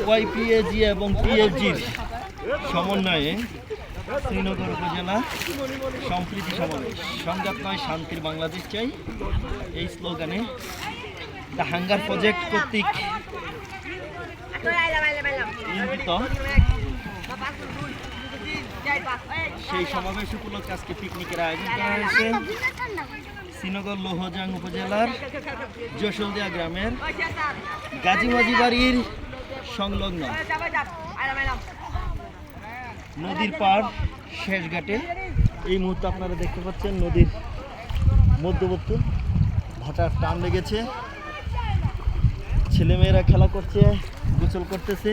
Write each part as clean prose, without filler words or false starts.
ওয়াইপিএজি এবং পিএফজির সমন্বয়ে শ্রীনগর উপজেলা সম্প্রীতি সমাবেশ। সংঘাত নয়, শান্তির বাংলাদেশ চাই, এই স্লোগানে দ্য হাঙ্গার প্রজেক্ট কর্তৃক নিয়ন্ত্রিত সেই সমাবেশ উপলক্ষে আজকে পিকনিকের আয়োজন করা হয়েছে শ্রীনগর লৌহজং উপজেলার যশোলদিয়া গ্রামের গাজীমাঝি বাড়ির সংলগ্ন নদীর পাড় শেষ ঘাটে। এই মুহূর্তে আপনারা দেখতে পাচ্ছেন নদীর মধ্যবর্তী ভাটার টান লেগেছে, ছেলেমেয়েরা খেলা করছে, গোসল করতেছে।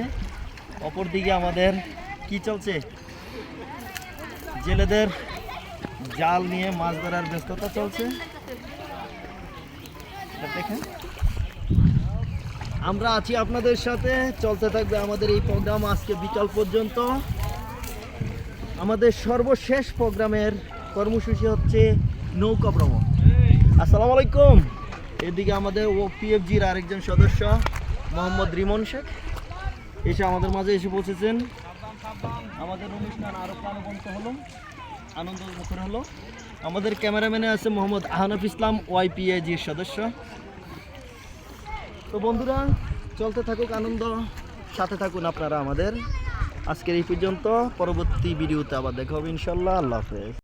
অপরদিকে আমাদের কি চলছে, জেলেদের জাল নিয়ে মাছ ধরার ব্যস্ততা চলছে। দেখেন আমরা আছি আপনাদের সাথে, চলতে থাকবে আমাদের এই প্রোগ্রাম আজকে বিকাল পর্যন্ত। আমাদের সর্বশেষ প্রোগ্রামের কর্মসূচি হচ্ছে নৌকা ভ্রমণ। আসসালামু আলাইকুম। এদিকে আমাদের পিএফজির আরেকজন সদস্য মোহাম্মদ রিমন শেখ এসে আমাদের মাঝে এসে পৌঁছেছেন। আমাদের অনুষ্ঠান আরও প্রাণবন্ত হলো, আনন্দমুখর হলো। আমাদের ক্যামেরাম্যানে আছে মোহাম্মদ আহনাফ ইসলাম, ওয়াইপিএজির সদস্য। তো বন্ধুরা, চলতে থাকুক আনন্দ, সাথে থাকুন আপনারা আমাদের। আজকের এই পর্যন্ত, পরবর্তী ভিডিওতে আবার দেখা হবে ইনশাল্লাহ। আল্লাহ হাফেজ।